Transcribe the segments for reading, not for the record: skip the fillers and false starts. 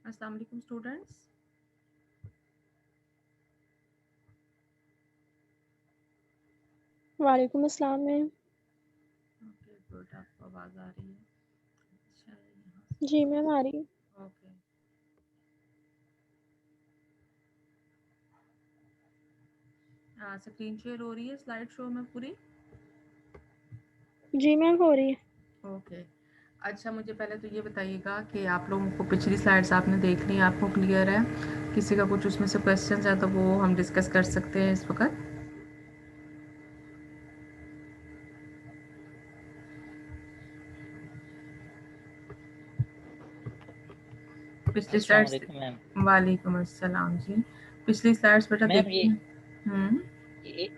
अस्सलाम वालेकुम स्टूडेंट्स। वालेकुम अस्सलाम मैम। ओके गुड, आपको आवाज़ आ रही है? अच्छा यहाँ जी मैम आ रही है। से ओके। स्क्रीन शेयर हो रही है स्लाइड शो में पूरी? जी मैम हो रही है। ओके। अच्छा मुझे पहले तो ये बताइएगा कि आप लोगों को पिछली स्लाइड्स आपने देख ली, आपको क्लियर है? किसी का कुछ उसमें से क्वेश्चन है तो वो हम डिस्कस कर सकते हैं इस वक्त। पिछली अस्सलाम स्लाइड्स। वालेकुम मैम। वालेकुम अस्सलाम जी। पिछली स्लाइड्स बेटा मैम देखिए। ये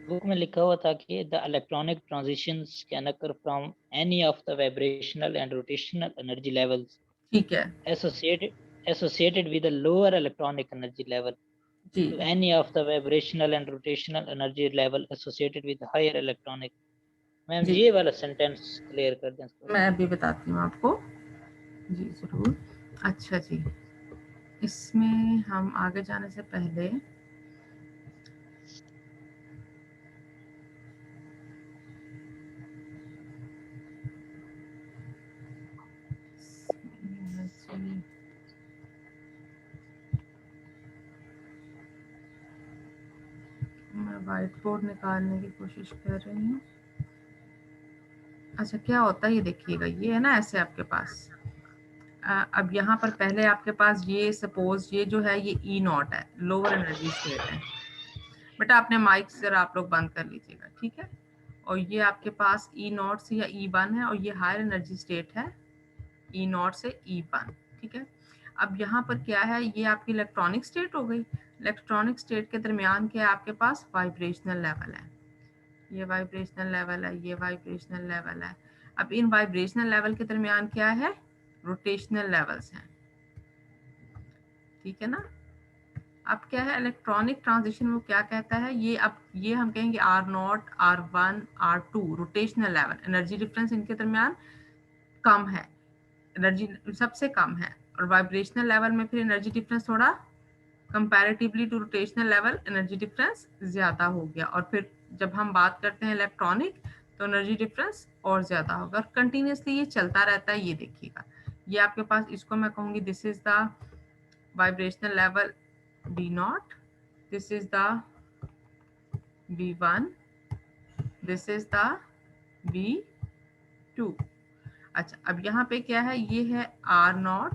बुक में लिखा हुआ था कि the electronic transitions can occur from any of the vibrational and rotational energy levels ठीक है associated associated with a lower electronic energy level जी। to any of the vibrational and rotational energy level associated with higher electronic। Ma'am ji ये वाला sentence clear कर दें थोड़ा मैं सा। अभी बताती हूँ आपको। जी ज़रूर। अच्छा जी, इसमें हम आगे जाने से पहले मैं वाइट बोर्ड निकालने की कोशिश कर रही हूँ। अच्छा क्या होता है ये देखिएगा, ये है ना ऐसे आपके पास। अब यहाँ पर पहले आपके पास ये सपोज ये जो है ये ई नॉट है, लोअर एनर्जी स्टेट है। बेटा अपने माइक जरा आप लोग बंद कर लीजिएगा, ठीक है? और ये आपके पास ई नॉट से या ई वन है, और ये हायर एनर्जी स्टेट है ई नॉट से ई वन, ठीक है? अब यहाँ पर क्या है, ये आपकी इलेक्ट्रॉनिक स्टेट हो गई। इलेक्ट्रॉनिक स्टेट के दरमियान क्या है आपके पास, वाइब्रेशनल लेवल है। ये वाइब्रेशनल लेवल है, ये वाइब्रेशनल लेवल है। अब इन वाइब्रेशनल लेवल के दरमियान क्या है, रोटेशनल लेवल्स हैं, ठीक है ना? अब क्या है इलेक्ट्रॉनिक ट्रांजिशन वो क्या कहता है, ये अब ये हम कहेंगे R naught, R one, R two, rotational level, energy difference इनके दरमियान कम है, एनर्जी सबसे कम है। और वाइब्रेशनल लेवल में फिर एनर्जी डिफरेंस थोड़ा comparatively to rotational level energy difference ज़्यादा हो गया। और फिर जब हम बात करते हैं इलेक्ट्रॉनिक तो एनर्जी डिफरेंस और ज़्यादा होगा, और कंटिन्यूसली ये चलता रहता है। ये देखिएगा, ये आपके पास इसको मैं कहूँगी this is the vibrational level V0, this is the V1, this is the V2। अच्छा अब यहाँ पे क्या है, ये है R0,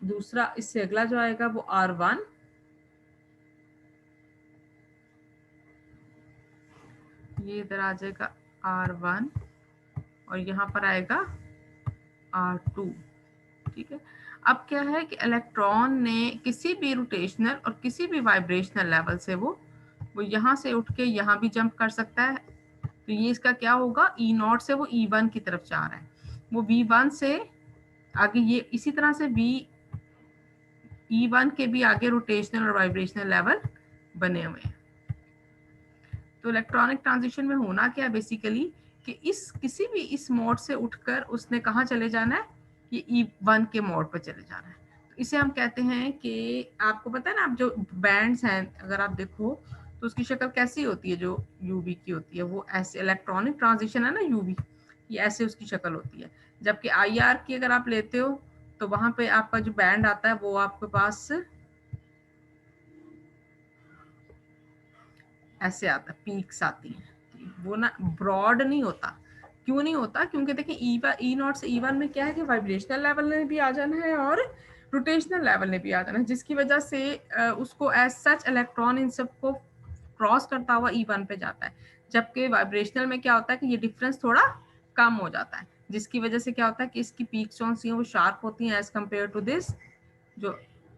दूसरा इससे अगला जो आएगा वो R1, ये इधर आ जाएगा R1, और यहाँ पर आएगा R2, ठीक है? अब क्या है कि इलेक्ट्रॉन ने किसी भी रोटेशनल और किसी भी वाइब्रेशनल लेवल से वो यहाँ से उठ के यहाँ भी जंप कर सकता है। तो ये इसका क्या होगा, ई नॉट से वो ई वन की तरफ जा रहा है, वो वी वन से आगे ये इसी तरह से वी ई वन के भी आगे रोटेशनल और वाइब्रेशनल लेवल बने हुए हैं। तो इलेक्ट्रॉनिक ट्रांजिशन में होना क्या बेसिकली कि इस किसी भी इस मोड से उठकर उसने कहाँ चले जाना है, ये ई वन के मोड पर चले जाना है। तो इसे हम कहते हैं कि आपको पता है ना, आप जो बैंड्स हैं अगर आप देखो तो उसकी शक्ल कैसी होती है, जो यूवी की होती है वो ऐसे, इलेक्ट्रॉनिक ट्रांजिशन है ना यूवी, ये ऐसे उसकी शक्ल होती है। जबकि आई आर की अगर आप लेते हो तो वहां पे आपका जो बैंड आता है वो आपके पास ऐसे आता है, पीक्स आती हैं, वो ना ब्रॉड नहीं होता। क्यों नहीं होता, क्योंकि देखिए ई नॉट से ई वन में क्या है कि वाइब्रेशनल लेवल ने भी आ जाना है और रोटेशनल लेवल ने भी आ जाना है, जिसकी वजह से उसको एज सच इलेक्ट्रॉन इन सबको क्रॉस करता हुआ ई वन पे जाता है। जबकि वाइब्रेशनल में क्या होता है कि ये डिफरेंस थोड़ा कम हो जाता है, जिसकी वजह से क्या होता है कि इसकी पीक्स जो सी हैं वो शार्प होती हैं एज कम्पेयर टू दिस जो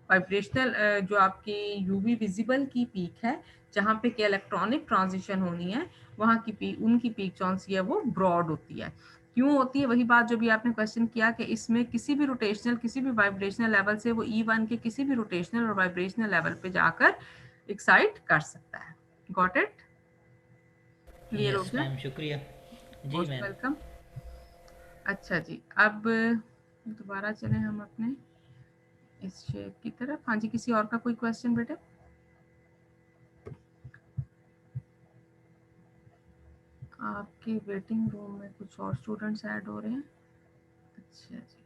वाइब्रेशनल जो आपकी यूवी विजिबल की पीक है, जहाँ पे कि इलेक्ट्रॉनिक ट्रांजिशन होनी है, वहाँ की पीक, उनकी पीक कौन सी है, वो ब्रॉड होती है। क्यों होती है, वही बात जो भी आपने क्वेश्चन किया कि इसमें किसी भी रोटेशनल किसी भी वाइब्रेशनल लेवल से वो ई वन के किसी भी रोटेशनल और वाइब्रेशनल लेवल पे जाकर एक्साइट कर सकता है। Got it? क्लियर हो यस गया? मैम शुक्रिया। जी मोस्ट मैम। वेलकम। अच्छा जी, अब दोबारा चलें हम अपने इस शेप की तरफ। हाँ जी, किसी और का कोई क्वेश्चन बेटे? आपके वेटिंग रूम में कुछ और स्टूडेंट्स ऐड हो रहे हैं। अच्छा जी,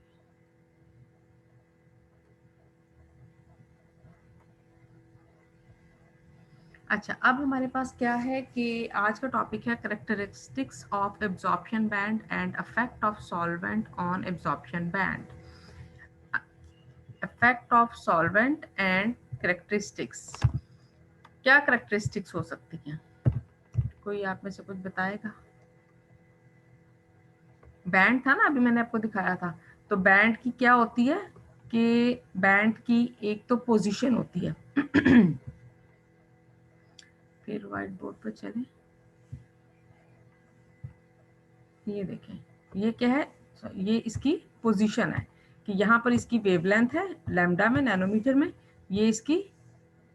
अच्छा अब हमारे पास क्या है कि आज का टॉपिक है characteristics of absorption band and effect of solvent on absorption band. Effect of solvent and characteristics, क्या कैरेक्टरिस्टिक्स हो सकती हैं? कोई आप में से कुछ बताएगा? बैंड था ना, अभी मैंने आपको दिखाया था। तो बैंड की क्या होती है कि बैंड की एक तो पोजीशन होती है फिर व्हाइट बोर्ड पर चलें, ये देखें, ये क्या है, ये इसकी पोजीशन है कि यहाँ पर इसकी वेवलेंथ है लैम्डा में, नैनोमीटर में। ये इसकी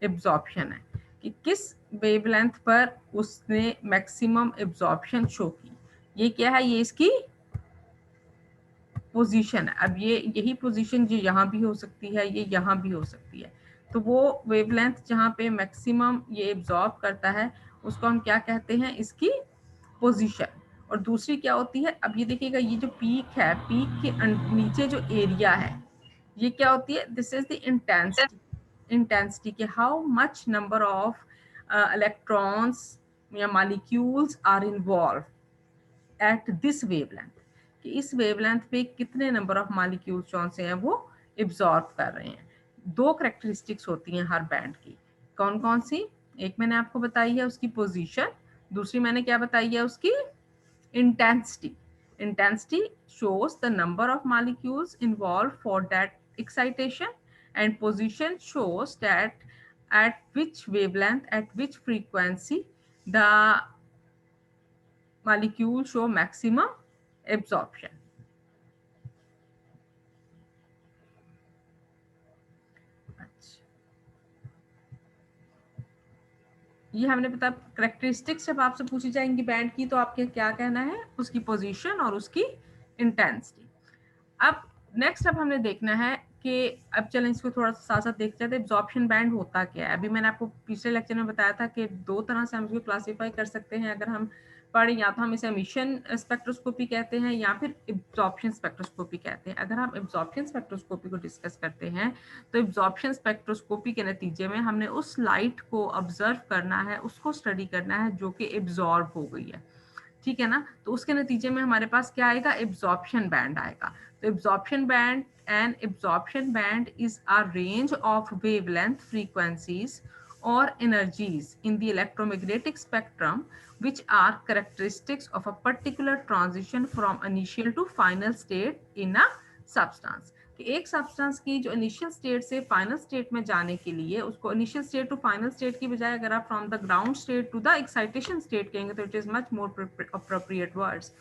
एब्जॉर्प्शन है कि किस वेवलेंथ पर उसने मैक्सिमम एब्जॉर्प्शन शो की। ये क्या है, ये इसकी पोजीशन है। अब ये यही पोजीशन जो यहाँ भी हो सकती है, ये यहाँ भी हो सकती है। तो वो वेवलेंथ जहाँ पे मैक्सिमम ये एब्जॉर्ब करता है उसको हम क्या कहते हैं, इसकी पोजीशन। और दूसरी क्या होती है, अब ये देखिएगा, ये जो पीक है, पीक के नीचे जो एरिया है, ये क्या होती है, this is the intensity. Intensity के how much number of electrons या molecules are involve at this wavelength, कि इस वेवलेंथ पे कितने नंबर ऑफ मॉलिक्यूल्स कौन से हैं वो एब्जॉर्ब कर रहे हैं। दो कैरेक्टरिस्टिक्स होती हैं हर बैंड की। कौन कौन सी? एक मैंने आपको बताई है उसकी पोजीशन, दूसरी मैंने क्या बताई है, उसकी intensity. Intensity shows the number of molecules involved for that excitation, and position shows that at which wavelength, at which frequency the molecule show maximum absorption. ये हमने बता, करेक्टरिस्टिक्स जब आपसे पूछी जाएंगी बैंड की तो आपके क्या कहना है, उसकी पोजीशन और उसकी इंटेंसिटी। अब नेक्स्ट अब हमने देखना है कि अब चलें इसको थोड़ा सा साथ साथ देखते हैं एब्जॉर्प्शन बैंड होता क्या है। अभी मैंने आपको पिछले लेक्चर में बताया था कि दो तरह से हम इसको क्लासीफाई कर सकते हैं अगर हम पढ़ें, या तो हम इसे एमिशन स्पेक्ट्रोस्कोपी कहते हैं या फिर एब्जॉर्प्शन स्पेक्ट्रोस्कोपी कहते हैं। अगर हम एब्जॉर्प्शन स्पेक्ट्रोस्कोपी को डिस्कस करते हैं तो एब्जॉर्प्शन स्पेक्ट्रोस्कोपी के नतीजे में हमने उस लाइट को ऑब्जर्व करना है, उसको स्टडी करना है जो कि एब्जॉर्ब हो गई है, ठीक है ना। तो उसके नतीजे में हमारे पास क्या आएगा, एब्जॉर्प्शन बैंड आएगा। तो absorption band, and absorption band is a range of wavelength, frequencies or energies in the electromagnetic spectrum which are characteristics of a particular transition from initial to final state in a substance। कि एक substance की जो initial state से final state में जाने के लिए, उसको initial state to final state की बजाय अगर आप from the ground state to the excitation state कहेंगे तो it is much more appropriate words.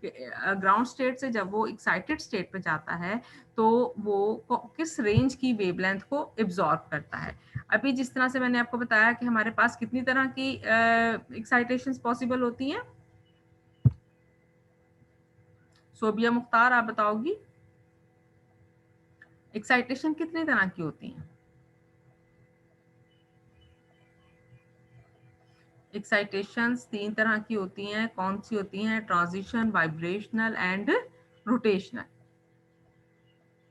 Ground state से जब वो एक्साइटेड स्टेट पे जाता है तो वो किस रेंज की वेवलेंथ को एब्जॉर्ब करता है। अभी जिस तरह से मैंने आपको बताया कि हमारे पास कितनी तरह की एक्साइटेशंस पॉसिबल होती हैं, सोबिया मुख्तार आप बताओगी एक्साइटेशन कितनी तरह की होती हैं? एक्साइटेशंस तीन तरह की होती हैं, कौन सी होती हैं? Transition, vibrational and rotational.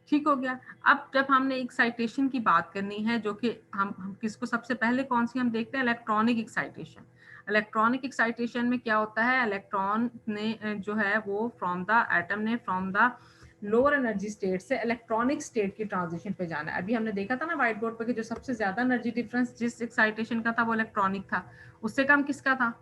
ठीक हो गया। अब जब हमने एक्साइटेशन की बात करनी है, जो कि हम किसको सबसे पहले कौन सी हम देखते हैं, इलेक्ट्रॉनिक एक्साइटेशन। इलेक्ट्रॉनिक एक्साइटेशन में क्या होता है, इलेक्ट्रॉन ने जो है वो फ्रॉम द एटम ने from the lower energy state से इलेक्ट्रॉनिक स्टेट की ट्रांजिशन पे जाना है। अभी हमने देखा था ना व्हाइट बोर्ड पर कि जो सबसे ज्यादा एनर्जी डिफरेंस जिस एक्साइटेशन का था वो इलेक्ट्रॉनिक था, उससे कम किसका था?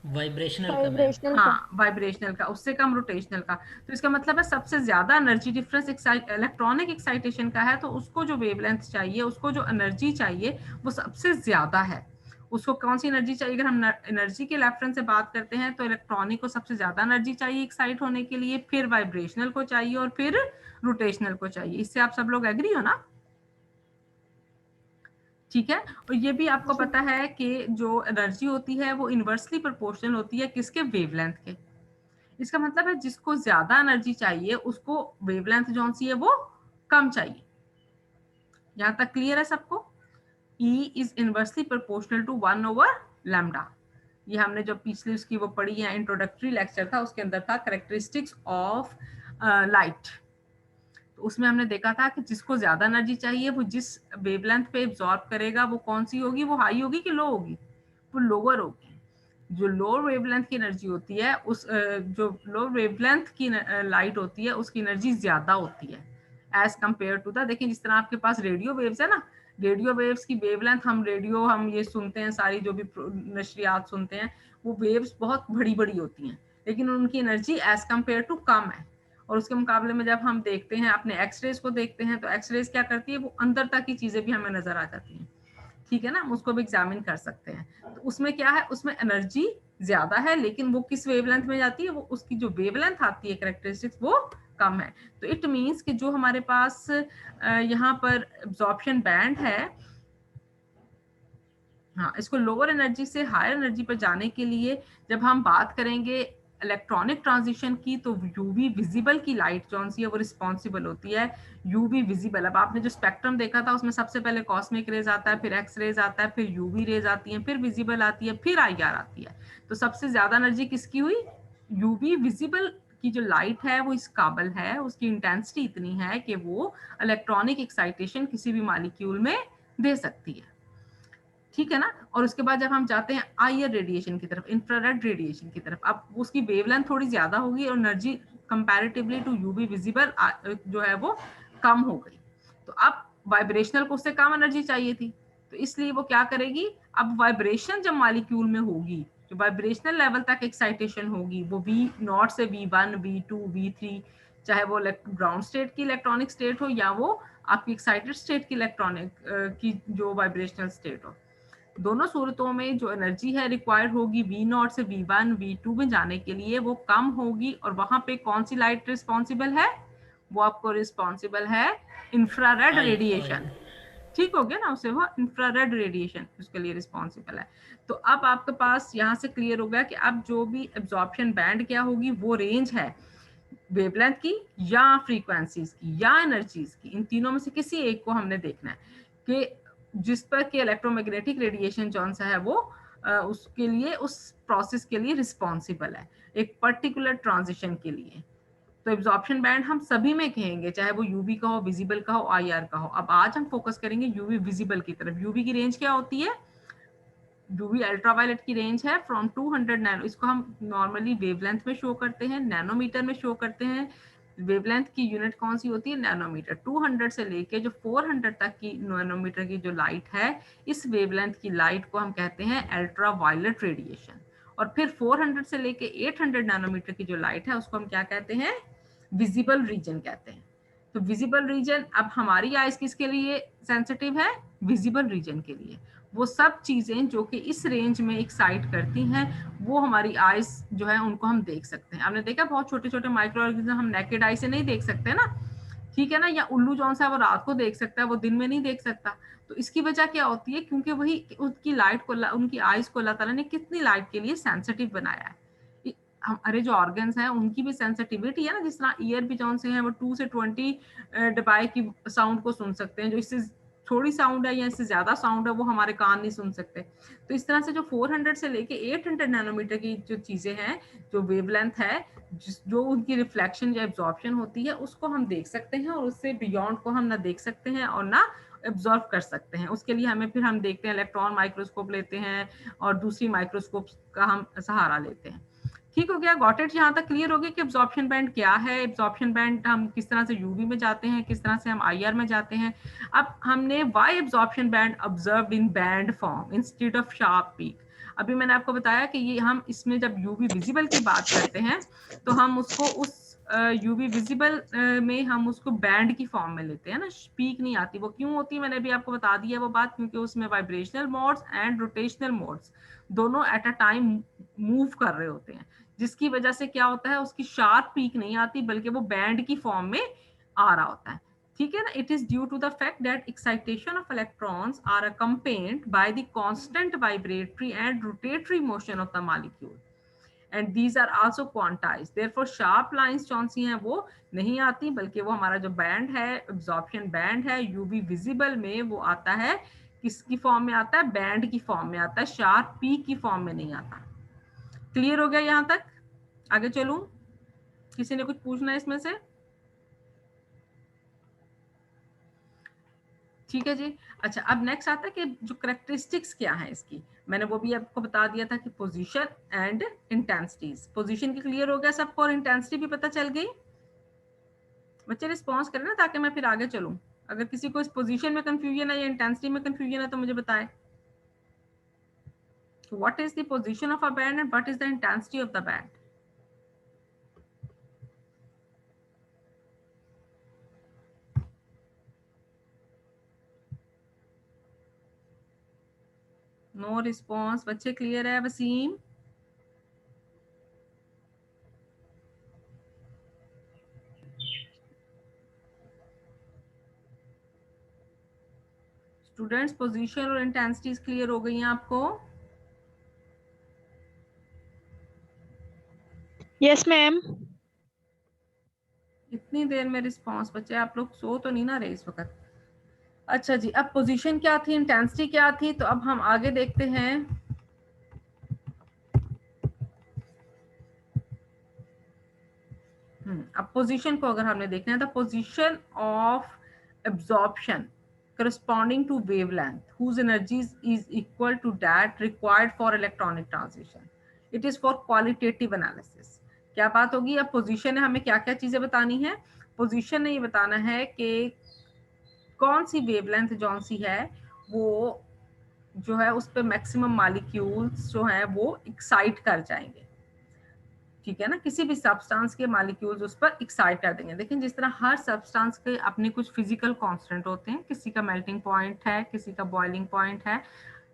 वाइब्रेशनल का मैम। वाइब्रेशनल का। हाँ, वाइब्रेशनल का, उससे कम रोटेशनल का। तो इसका मतलब है सबसे ज्यादा एनर्जी डिफरेंस इलेक्ट्रॉनिक एक्साइटेशन का है, तो उसको जो वेवलेंथ चाहिए, उसको जो एनर्जी चाहिए वो सबसे ज्यादा है। उसको कौन सी एनर्जी चाहिए? अगर हम एनर्जी के रेफरेंस से बात करते हैं तो इलेक्ट्रॉनिक को सबसे ज्यादा एनर्जी चाहिए एक्साइट होने के लिए, फिर वाइब्रेशनल को चाहिए और फिर रोटेशनल को चाहिए। इससे आप सब लोग एग्री हो ना? ठीक है। और ये भी आपको पता है कि जो एनर्जी होती है वो इनवर्सली प्रोपोर्शनल होती है किसके? वेवलेंथ के। इसका मतलब है जिसको ज्यादा एनर्जी चाहिए उसको वेवलेंथ जो सी है वो कम चाहिए। यहां तक क्लियर है सबको? E is inversely proportional to 1/λ। ये हमने जो पिछली उसकी वो पढ़ी है, इंट्रोडक्टरी लेक्चर था, उसके अंदर था करेक्टरिस्टिक्स ऑफ लाइट। तो उसमें हमने देखा था कि जिसको ज्यादा एनर्जी चाहिए वो जिस वेवलेंथ पे एब्जॉर्ब करेगा वो कौन सी होगी, वो हाई होगी कि लो होगी? वो लोअर होगी। जो लोअर वेवलेंथ की एनर्जी होती है उस जो लोअर वेवलेंथ की लाइट होती है उसकी एनर्जी ज्यादा होती है एज कंपेयर टू द, देखिए जिस तरह आपके पास रेडियो वेव्स है ना, रेडियो वेव्स की वेवलेंथ, हम ये सुनते हैं, सारी जो भी नशरियात सुनते हैं वो वेव्स बहुत बड़ी बड़ी होती हैं, लेकिन उनकी एनर्जी एज कंपेयर टू कम है। और उसके मुकाबले में जब हम देखते हैं अपने एक्सरेज को देखते हैं तो एक्सरेज क्या करती है, वो अंदर तक की चीजें भी हमें नजर आ जाती हैं, ठीक है ना, हम उसको भी एग्जामिन कर सकते हैं। तो उसमें क्या है, उसमें एनर्जी ज्यादा है लेकिन वो किस वेवलेंथ में जाती है, वो उसकी जो वेवलेंथ आती है कैरेक्टरिस्टिक्स वो कम है। तो इट मींस कि जो हमारे पास यहाँ पर एब्जॉर्प्शन बैंड है, हाँ, इसको लोअर एनर्जी से हायर एनर्जी पर जाने के लिए जब हम बात करेंगे इलेक्ट्रॉनिक ट्रांजिशन की, तो यूवी विजिबल की लाइट जो सी है वो रिस्पॉन्सिबल होती है यूवी विजिबल। अब आपने जो स्पेक्ट्रम देखा था उसमें सबसे पहले कॉस्मिक रेज आता है, फिर एक्स रेज आता है, फिर यूवी रेज आती है, फिर विजिबल आती है, फिर आईआर आती है। तो सबसे ज्यादा एनर्जी किसकी हुई? यूवी विजिबल की जो लाइट है वो इस काबल है, उसकी इंटेंसिटी इतनी है कि वो इलेक्ट्रॉनिक एक्साइटेशन किसी भी मॉलिक्यूल में दे सकती है, ठीक है ना। और उसके बाद जब हम जाते हैं आईआर रेडिएशन की तरफ, इंफ्रारेड रेडिएशन की तरफ, अब उसकी वेवलेंथ थोड़ी ज्यादा होगी और energy comparatively to UV visible जो है वो कम हो गई। तो अब वाइब्रेशनल को उससे कम एनर्जी चाहिए थी, तो इसलिए वो क्या करेगी, अब वाइब्रेशन जब मॉलिक्यूल में होगी, जो वाइब्रेशनल लेवल तक एक्साइटेशन होगी वो V0 से V1 V2 V3, चाहे वो ग्राउंड स्टेट की इलेक्ट्रॉनिक स्टेट हो या वो आपकी एक्साइटेड स्टेट की इलेक्ट्रॉनिक की जो वाइब्रेशनल स्टेट हो, दोनों सूरतों में जो एनर्जी है रिक्वायर्ड होगी V0 से V1 V2 में जाने के लिए वो कम होगी। और वहां पे कौन सी लाइट रिस्पॉन्सिबल है? वो आपको रिस्पॉन्सिबल है इंफ्रारेड रेडिएशन, ठीक हो गया ना, उसे वो इंफ्रारेड रेडिएशन उसके लिए रिस्पॉन्सिबल है। तो अब आपके पास यहाँ से क्लियर हो गया कि अब जो भी एब्जॉर्प्शन बैंड क्या होगी, वो रेंज है वेवलेंथ की या फ्रीक्वेंसीज की या एनर्जीज की, इन तीनों में से किसी एक को हमने देखना है कि जिस पर कि इलेक्ट्रोमैग्नेटिक रेडिएशन जौन सा है वो उसके लिए, उस प्रोसेस के लिए रिस्पॉन्सिबल है एक पर्टिकुलर ट्रांजिशन के लिए। तो एब्जॉर्प्शन बैंड हम सभी में कहेंगे, चाहे वो यूवी का हो, विजिबल का हो, आईआर का हो। अब आज हम फोकस करेंगे यूवी विजिबल की तरफ। यूवी की रेंज क्या होती है? यूवी अल्ट्रावायलेट की रेंज है फ्रॉम 200 नैनो, इसको हम नॉर्मली वेवलेंथ में शो करते हैं, नैनोमीटर में शो करते हैं। वेवलेंथ की यूनिट कौन सी होती है? नैनोमीटर। 200 से लेके जो 400 तक की नैनोमीटर की जो लाइट है, इस वेवलेंथ की लाइट को हम कहते हैं अल्ट्रावायलेट रेडिएशन। और फिर 400 से लेके 800 नैनोमीटर की जो लाइट है उसको हम क्या कहते हैं? विजिबल रीजन कहते हैं। तो विजिबल रीजन, अब हमारी आइज किसके लिए सेंसिटिव है? विजिबल रीजन के लिए। वो सब चीजें जो कि इस रेंज में एक्साइट करती हैं वो हमारी आइज जो है उनको हम देख सकते हैं। आपने देखा बहुत छोटे छोटे माइक्रो ऑर्गेनिज्म हम नेकेड आई से नहीं देख सकते ना, ठीक है ना। या उल्लू जौन सा है वो रात को देख सकता है, वो दिन में नहीं देख सकता। तो इसकी वजह क्या होती है? क्योंकि वही उनकी लाइट को, उनकी आइज को अल्लाह ताला ने कितनी लाइट के लिए सेंसिटिव बनाया है। हमारे जो ऑर्गन्स हैं उनकी भी सेंसिटिविटी है ना, जिस तरह ईयर भी जौन से हैं वो 2 से 20 dBi की साउंड को सुन सकते हैं, जो इससे थोड़ी साउंड है या इससे ज्यादा साउंड है वो हमारे कान नहीं सुन सकते। तो इस तरह से जो 400 से लेके 800 नैनोमीटर की जो चीजें हैं, जो वेवलेंथ है, जो उनकी रिफ्लेक्शन या एब्जॉर्प्शन होती है उसको हम देख सकते हैं, और उससे बियॉन्ड को हम ना देख सकते हैं और ना एब्जॉर्व कर सकते हैं। उसके लिए हमें फिर हम देखते हैं इलेक्ट्रॉन माइक्रोस्कोप लेते हैं और दूसरी माइक्रोस्कोप का हम सहारा लेते हैं। ठीक हो गया, गॉट इट? यहाँ तक क्लियर हो गया कि एब्जॉर्प्शन बैंड क्या है, एब्जॉर्प्शन बैंड हम किस तरह से यूवी में जाते हैं, किस तरह से हम आईआर में जाते हैं। अब हमने why absorption band observed in band form instead of sharp peak. अभी मैंने आपको बताया कि ये हम इसमें जब यूवी विजिबल की बात करते हैं तो हम उसको उस यूवी विजिबल में हम उसको बैंड की फॉर्म में लेते हैं ना, पीक नहीं आती। वो क्यों होती है मैंने भी आपको बता दिया वो बात, क्योंकि उसमें vibrational modes and rotational modes दोनों एट अ टाइम मूव कर रहे होते हैं, जिसकी वजह से क्या होता है, उसकी शार्प पीक नहीं आती बल्कि वो बैंड की फॉर्म में आ रहा होता है, ठीक है ना। It is due to the fact that excitation of electrons are accompanied by the constant vibratory and rotatory motion of the molecule and these are also quantized, therefore sharp lines कौन सी हैं वो नहीं आती, बल्कि वो हमारा जो बैंड है, एब्जॉर्प्शन बैंड है यूवी विजिबल में, वो आता है किसकी फॉर्म में आता है, बैंड की फॉर्म में आता है, शार्प पीक की फॉर्म में नहीं आता। क्लियर हो गया यहाँ तक? आगे चलूं? किसी ने कुछ पूछना है इसमें से? ठीक है जी। अच्छा, अब नेक्स्ट आता है कि जो करेक्टरिस्टिक्स क्या है इसकी, मैंने वो भी आपको बता दिया था कि पोजीशन एंड इंटेंसिटीज। पोजीशन की क्लियर हो गया सबको और इंटेंसिटी भी पता चल गई? बच्चे रिस्पॉन्स करें ना ताकि मैं फिर आगे चलूं। अगर किसी को इस पोजीशन में कंफ्यूजन है या इंटेंसिटी में कंफ्यूजन है तो मुझे बताएं। What is the position of a band and what is the intensity of the band? No response. बच्चे क्लियर है? वसीम? स्टूडेंट्स, पोजीशन और इंटेंसिटीज क्लियर हो गई हैं आपको? Yes ma'am. इतनी देर में रिस्पॉन्स? बच्चे आप लोग सो तो नहीं ना रहे इस वक्त? अच्छा जी, अब पोजीशन क्या थी, इंटेंसिटी क्या थी, तो अब हम आगे देखते हैं। अब पोजीशन को अगर हमने देखना है, the position of absorption corresponding to wavelength whose energies is equal to that required for electronic transition. It is for qualitative analysis. क्या बात होगी? अब पोजीशन ने हमें क्या क्या चीजें बतानी है? पोजीशन ने ये बताना है कि कौन सी वेवलेंथ जौन सी है वो जो है उस पर मैक्सिमम मॉलिक्यूल्स जो है वो एक्साइट कर जाएंगे। ठीक है ना, किसी भी सब्सटेंस के मॉलिक्यूल्स उस पर एक्साइट कर देंगे। लेकिन जिस तरह हर सब्सटेंस के अपने कुछ फिजिकल कांस्टेंट होते हैं, किसी का मेल्टिंग पॉइंट है, किसी का बॉइलिंग पॉइंट है।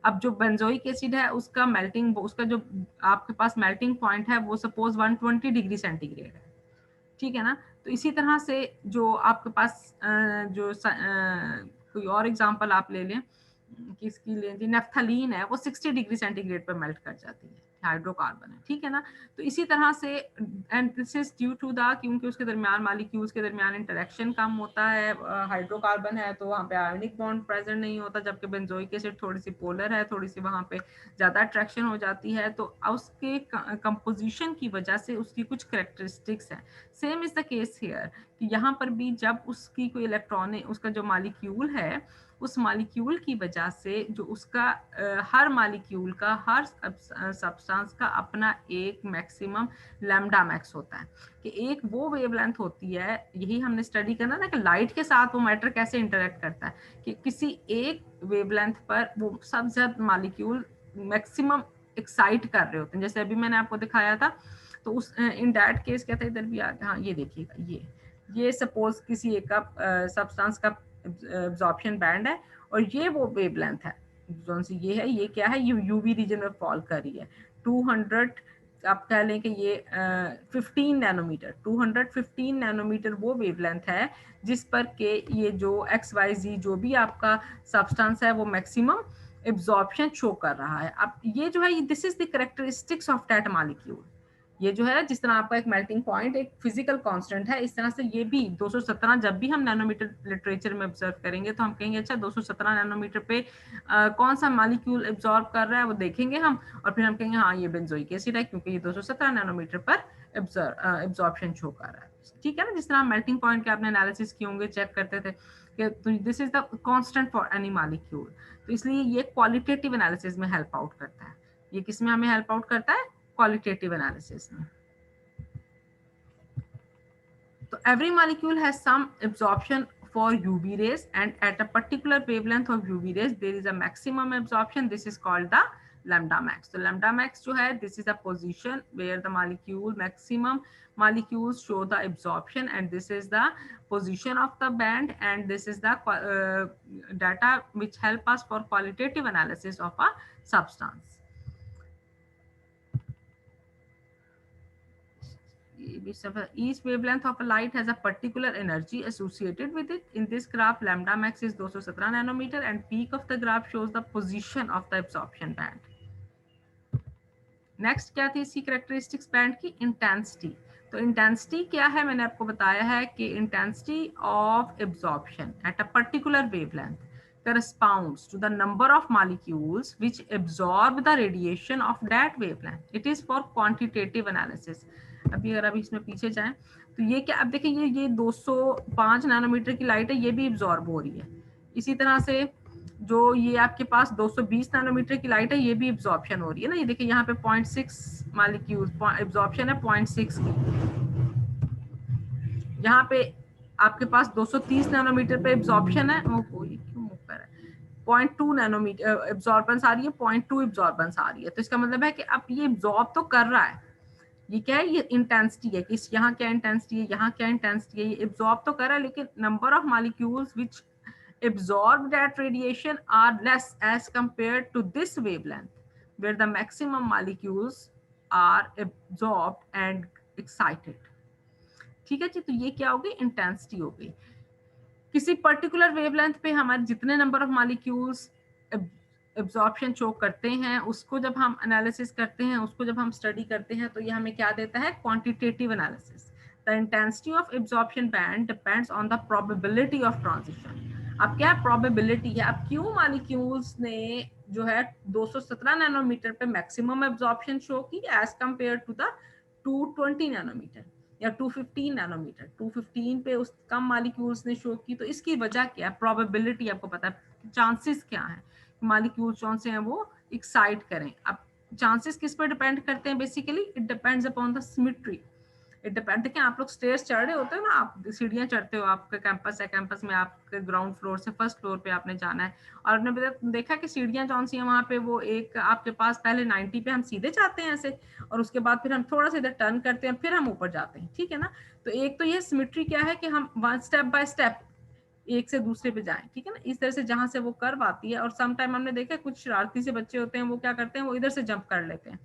अब जो बेंजोइक एसिड है उसका मेल्टिंग, उसका जो आपके पास मेल्टिंग पॉइंट है वो सपोज 120 डिग्री सेंटीग्रेड है। ठीक है ना, तो इसी तरह से जो आपके पास कोई और एग्जांपल आप ले लें, किसकी लें जी, नेफ्थलीन है, वो 60 डिग्री सेंटीग्रेड पर मेल्ट कर जाती है, हाइड्रोकार्बन है। ठीक है ना, तो इसी तरह से and this is due to the, क्योंकि उसके दरमियान मॉलिक्यूल्स के दरमियान इंटरेक्शन कम होता है। हाइड्रोकार्बन है तो वहाँ पे आयोनिक बॉन्ड प्रेजेंट नहीं होता, जबकि बेंजोइक एसिड थोड़ी सी पोलर है, थोड़ी सी वहाँ पे ज़्यादा अट्रैक्शन हो जाती है। तो उसके कंपोजिशन की वजह से उसकी कुछ करेक्टरिस्टिक्स हैं। Same is the case here कि यहाँ पर भी जब उसकी कोई इलेक्ट्रॉनिक, उसका जो मॉलिक्यूल है, उस मॉलिक्यूल की वजह से जो उसका हर मॉलिक्यूल का, हर सब्सटेंस का अपना एक मैक्सिमम लैम्डा मैक्स होता है। कि एक वो वेवलेंथ होती है, यही हमने स्टडी करना था कि लाइट के साथ वो मैटर कैसे इंटरेक्ट करता है, कि किसी एक वेवलेंथ पर वो सबसे ज्यादा मॉलिक्यूल मैक्सिमम एक्साइट कर रहे होते हैं। जैसे अभी मैंने आपको दिखाया था, तो उस इन दैट केस क्या था, इधर भी आ, हाँ ये देखिएगा, ये सपोज किसी एक का सब्सटेंस का एब्जॉर्प्शन बैंड है और ये वो वेवलेंथ है जो सी ये है, ये क्या है, ये यूवी रीजन में फॉल कर रही है 200, आप कह लें कि ये 15 नैनोमीटर, 215 नैनोमीटर वो वेवलेंथ है जिस पर के ये जो XYZ जो भी आपका सब्सटेंस है वो मैक्सिमम एब्जॉर्प्शन शो कर रहा है। अब ये जो है, this is the characteristics of that molecule. ये जो है, जिस तरह आपका एक मेल्टिंग पॉइंट एक फिजिकल कांस्टेंट है, इस तरह से ये भी 217, जब भी हम नैनोमीटर लिटरेचर में ऑब्जर्व करेंगे तो हम कहेंगे अच्छा 217 नैनोमीटर पे कौन सा मॉलिक्यूल एब्जॉर्ब कर रहा है वो देखेंगे हम, और फिर हम कहेंगे हाँ ये बेंजोइक एसिड है क्योंकि ये 217 नैनोमीटर पर एब्जॉर्प्शन शो कर रहा है। ठीक है ना, जिस तरह मेल्टिंग पॉइंट के आपने एनालिसिस किए होंगे, चेक करते थे कि this is the constant for any molecule, तो इसलिए ये क्वालिटेटिव एनालिसिस में हेल्प आउट करता है। ये किस में हमें हेल्प आउट करता है? क्वालिटेटिव एनालिसिस में। तो every molecule has some absorption for UV rays, and at a particular wavelength of UV rays there is a maximum absorption. This is called the lambda max. So lambda max जो है, this is a position where the maximum molecules show the absorption, and this is the position of the band, and this is the data which help us for qualitative analysis of a substance. Each wavelength of a light has a particular energy associated with it. In this graph, lambda max is 217 nanometer, and peak of the graph shows the position of the absorption band. Next क्या थी इसकी characteristics band की? Intensity. तो intensity क्या है? मैंने आपको बताया है कि intensity of absorption at a particular wavelength corresponds to the number of molecules which absorb the radiation of that wavelength. It is for quantitative analysis. अभी अगर इसमें पीछे जाएं तो ये क्या, अब देखिए ये 205 नैनोमीटर की लाइट है, ये भी एब्जॉर्ब हो रही है। इसी तरह से जो ये आपके पास 220 नैनोमीटर की लाइट है, ये भी एब्जॉर्प्शन हो रही है ना। ये देखिए यहाँ पे 0.6 मॉलिक्यूल एब्जॉर्प्शन है 0.6 की। यहाँ पे आपके पास 230 नैनोमीटर पे एब्जॉर्प्शन है, वो क्यों मूव कर रहा है, 0.2 नैनोमीटर एब्जॉर्बेंस आ रही है, 0.2 एब्जॉर्बेंस आ रही है। तो इसका मतलब है कि अब ये एब्जॉर्ब तो कर रहा है। ये क्या है? ये इंटेंसिटी है कि यहाँ क्या इंटेंसिटी है, यहाँ क्या इंटेंसिटी है। ये एब्जॉर्ब तो कर रहा है, लेकिन number of molecules which absorb that radiation are less as compared to this wavelength where the maximum molecules are absorbed and excited. ठीक है जी, तो ये क्या होगी? इंटेंसिटी हो गई। किसी पर्टिकुलर वेवलेंथ पे हमारे जितने number of molecules absorption show करते हैं, उसको जब हम एनालिसिस करते हैं, उसको जब हम स्टडी करते हैं, तो ये हमें क्या देता है? Quantitative analysis. The intensity of absorption band depends on the probability of transition. अब क्या प्रोबेबिलिटी है? अब क्यों मॉलिक्यूल्स ने जो है 217 नैनोमीटर पे मैक्सिमम एब्जॉर्प्शन शो की as compare to the 220 nanometer या 215 नैनोमीटर, 215 पे उस कम मॉलिक्यूल्स ने शो की। तो इसकी वजह क्या है? प्रोबेबिलिटी आपको पता है, चांसेस क्या है मॉलिक्यूल्स कौन से हैं वो एक्साइट करें। अब चांसेस किस पर डिपेंड करते हैं? Basically it depends upon the symmetry. It depend, देखिए आप लोग स्टेयर्स चढ़ रहे होते हो ना, आप सीढ़ियां चढ़ते हो, आपका कैंपस है, कैंपस में आपके ग्राउंड फ्लोर से फर्स्ट फ्लोर पे आपने जाना है, और आपने देखा कि सीढ़ियां कौन सी हैं वहाँ पे, वो एक आपके पास पहले 90 पे हम सीधे जाते हैं ऐसे, और उसके बाद फिर हम थोड़ा सा इधर टर्न करते हैं, फिर हम ऊपर जाते हैं, ठीक है ना। तो एक तो ये सिमेट्री क्या है कि हम वन स्टेप बाय स्टेप एक से दूसरे पे जाएं, ठीक है ना, इस तरह से जहां से वो कर्व आती है। और सम टाइम हमने देखा कुछ शरारती से बच्चे होते हैं, वो क्या करते हैं, वो इधर से जंप कर लेते हैं।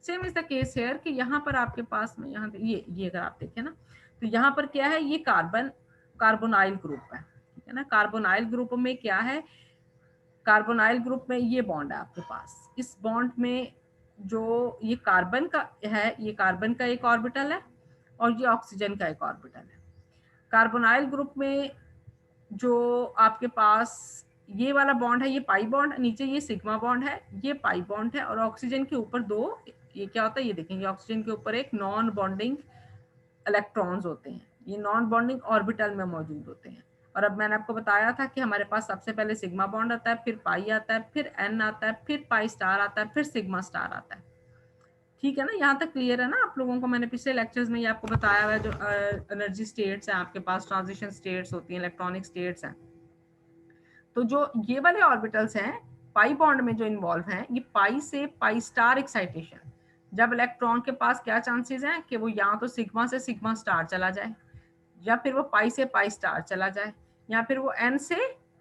Same is the case hair कि यहाँ पर आपके पास में यहाँ ये अगर आप देखें ना, तो यहाँ पर क्या है, ये कार्बोनाइल ग्रुप है, ठीक है ना। कार्बोनाइल ग्रुप में क्या है? कार्बोनाइल ग्रुप में ये बॉन्ड है आपके पास। इस बॉन्ड में जो ये कार्बन का है, ये कार्बन का एक ऑर्बिटल है, और ये ऑक्सीजन का एक ऑर्बिटल है। कार्बोनाइल ग्रुप में जो आपके पास ये वाला बॉन्ड है, ये पाई बॉन्ड, नीचे ये सिग्मा बॉन्ड है, ये पाई बॉन्ड है, और ऑक्सीजन के ऊपर दो, ये क्या होता है, ये देखेंगे ऑक्सीजन के ऊपर एक नॉन बॉन्डिंग इलेक्ट्रॉन्स होते हैं, ये नॉन बॉन्डिंग ऑर्बिटल में मौजूद होते हैं। और अब मैंने आपको बताया था कि हमारे पास सबसे पहले सिग्मा बॉन्ड आता है, फिर पाई आता है, फिर एन आता है, फिर पाई स्टार आता है, फिर सिग्मा स्टार आता है, ठीक है ना। यहाँ तक क्लियर है ना आप लोगों को? मैंने पिछले लेक्चर्स में ये आपको बताया हुआ है, जो एनर्जी स्टेट्स हैं आपके पास, ट्रांजिशन स्टेट्स होती हैं, इलेक्ट्रॉनिक स्टेट्स हैं। तो जो ये वाले ऑर्बिटल्स हैं पाई बॉन्ड में जो इन्वॉल्व हैं, ये पाई से पाई स्टार एक्साइटेशन, जब इलेक्ट्रॉन के पास क्या चांसेस हैं कि वो या तो सिग्मा से सिग्मा स्टार चला जाए, या फिर वो पाई से पाई स्टार चला जाए, या फिर वो एन से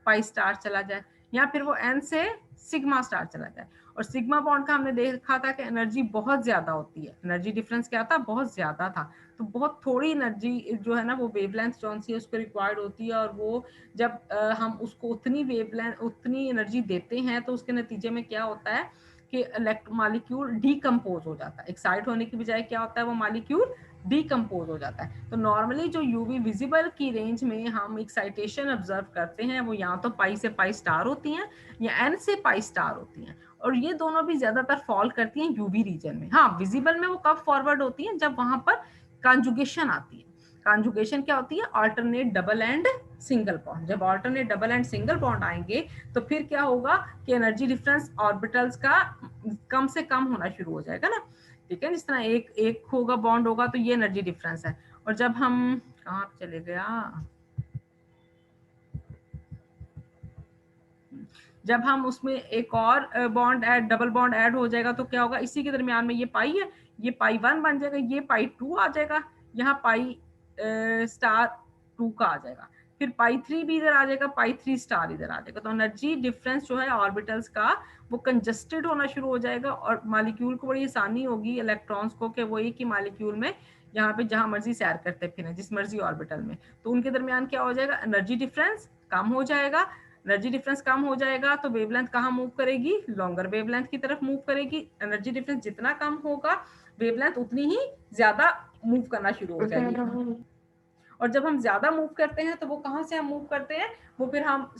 पाई स्टार चला जाए, या फिर वो एन से सिग्मा स्टार चला जाए। और सिग्मा बॉन्ड का हमने देखा था कि एनर्जी बहुत ज्यादा होती है, एनर्जी डिफरेंस क्या था, बहुत ज्यादा था। तो बहुत थोड़ी एनर्जी जो है ना, वो वेवलेंथ कौन सी है उसको रिक्वायर्ड होती है, और वो जब हम उसको उतनी वेवलेंथ उतनी एनर्जी देते हैं, तो उसके नतीजे में क्या होता है कि मॉलिक्यूल डीकम्पोज हो जाता है। एक्साइट होने की बजाय क्या होता है, वो मॉलिक्यूल डीकम्पोज हो जाता है। तो नॉर्मली जो यूवी विजिबल की रेंज में हम एक्साइटेशन ऑब्जर्व करते हैं, वो या तो पाई से पाई स्टार होती हैं, या एन से पाई स्टार होती हैं, और ये दोनों भी ज्यादातर फॉल करती हैं यूवी रीजन में। हाँ, विजिबल में वो कब फॉरवर्ड होती हैं, जब वहां पर कॉन्जुगेशन आती है। कॉन्जुगेशन क्या होती है? Alternate double and single bond. जब alternate double and single bond आएंगे, तो फिर क्या होगा कि एनर्जी डिफरेंस ऑर्बिटल्स का कम से कम होना शुरू हो जाएगा ना, ठीक है। जिस तरह एक होगा बॉन्ड होगा, तो ये एनर्जी डिफरेंस है। और जब हम कहाँ चले गया, जब हम उसमें एक और bond add, double bond add हो जाएगा, तो क्या होगा, इसी के दरमियान में ये पाई है, ये पाई 1 बन जाएगा, ये पाई 2 आ जाएगा, यहाँ पाई स्टार 2 का आ जाएगा, फिर पाई 3 भी इधर आ जाएगा, पाई 3 स्टार इधर आ जाएगा। तो एनर्जी डिफरेंस जो है ऑर्बिटल्स का, वो कंजस्टेड होना शुरू हो जाएगा, और मॉलिक्यूल को बड़ी आसानी होगी इलेक्ट्रॉन्स को कि वो एक ही मॉलिक्यूल में यहाँ पे जहां मर्जी सैर करते फिरें, जिस मर्जी ऑर्बिटल में, तो उनके दरमियान क्या हो जाएगा, एनर्जी डिफरेंस कम हो जाएगा, एनर्जी डिफरेंस कम हो जाएगा तो वेवलेंथ कहाँ मूव करेगी, लॉन्गर वेवलेंथ की तरफ मूव करेगी। एनर्जी डिफरेंस जितना कम होगा वेवलेंथ उतनी ही ज्यादा मूव करना शुरू हो जाएगी। और जब हम ज्यादा मूव करते हैं तो वो कहाँ से हम मूव करते हैं, वो फिर हम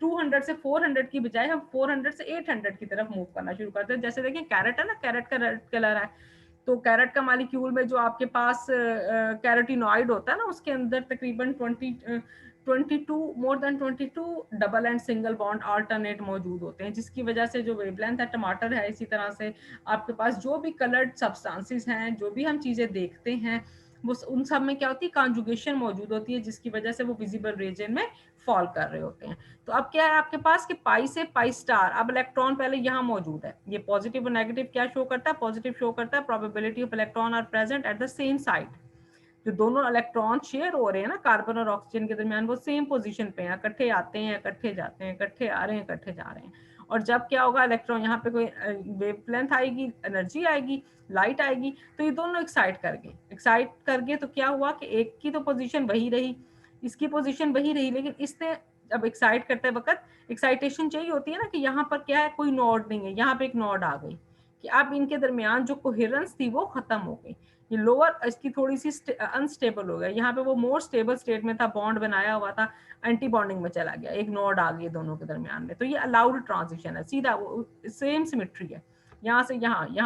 200 से 400 की बजाय हम 400 से 800 की तरफ मूव करना शुरू करते हैं। जैसे देखिए कैरेट है ना, कैरेट का रेड कलर है, तो कैरेट का मॉलिक्यूल में जो आपके पास कैरोटिनॉइड होता है ना, उसके अंदर तकरीबन 22 more than 22 double and single bond alternate मौजूद होते हैं, जिसकी वजह से जो वेवलेंथ है टमाटर है। इसी तरह से आपके पास जो भी कलर्ड सब्सटेंसेस हैं, जो भी हम चीजें देखते हैं, वो उन सब में क्या होती है, कॉन्जुगेशन मौजूद होती है, जिसकी वजह से वो विजिबल रीजन में फॉल कर रहे होते हैं। तो अब क्या है आपके पास कि पाई से पाई स्टार, अब इलेक्ट्रॉन पहले यहाँ मौजूद है, ये पॉजिटिव और नेगेटिव क्या शो करता है, पॉजिटिव शो करता है probability of electron are present at the same side. जो दोनों इलेक्ट्रॉन शेयर हो रहे हैं ना कार्बन और ऑक्सीजन के दरमियान, वो सेम पोजीशन पे हैं, इकट्ठे आते हैं, इकट्ठे जाते हैं, इकट्ठे आ रहे हैं, इकट्ठे जा रहे हैं। और जब क्या होगा, इलेक्ट्रॉन यहाँ पे कोई वेवलेंथ आएगी, एनर्जी आएगी, लाइट आएगी, तो ये दोनों एक्साइट कर गए तो क्या हुआ कि एक की तो पोजीशन वही रही, इसकी पोजीशन वही रही, लेकिन इसने जब एक्साइट करते वक्त एक्साइटेशन चाहिए होती है ना कि यहाँ पर क्या है, कोई नोड नहीं है, यहाँ पे एक नोड आ गई कि अब इनके दरमियान जो कोहेरेंस थी वो खत्म हो गई, ये लोअर इसकी थोड़ी सी अनस्टेबल हो गया, यहाँ पे वो मोर स्टेबल स्टेट में था, बॉन्ड बनाया हुआ था, एंटी बॉन्डिंग में चला गया, एक नोड आ गई दोनों के दरमियान में। तो ये अलाउड ट्रांजिशन है, सीधा सेम सिमेट्री है, यहाँ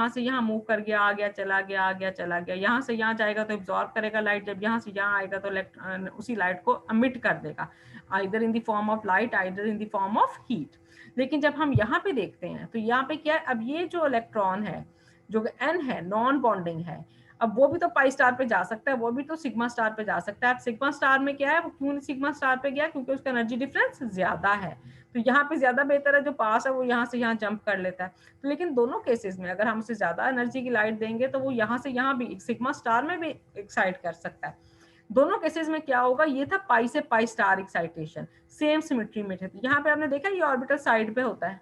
से यहाँ मूव कर गया, आ गया, चला गया, आ गया, चला गया, यहाँ से यहाँ जाएगा तो एब्जॉर्ब करेगा लाइट, जब यहाँ से यहाँ आएगा तो उसी लाइट को एमिट कर देगा, either in the form of light, either in the form of heat. लेकिन जब हम यहाँ पे देखते हैं तो यहाँ पे क्या है, अब ये जो इलेक्ट्रॉन है जो n है, नॉन बॉन्डिंग है, अब वो भी तो पाई स्टार पे जा सकता है, वो भी तो सिग्मा स्टार पे जा सकता है। अब सिग्मा स्टार में क्या है, वो क्यों सिग्मा स्टार पे गया, क्योंकि उसका एनर्जी डिफरेंस ज्यादा है, तो यहाँ पे ज्यादा बेहतर है, जो पास है वो यहाँ से यहाँ जंप कर लेता है। तो लेकिन दोनों केसेस में अगर हम उसे ज्यादा एनर्जी की लाइट देंगे तो वो यहाँ से यहाँ भी सिग्मा स्टार में भी एक्साइट कर सकता है। दोनों केसेस में क्या होगा, ये था पाई से पाई स्टार एक्साइटेशन, सेम सिमेट्री में थे। यहाँ पे आपने देखा ये ऑर्बिटल साइड पे होता है,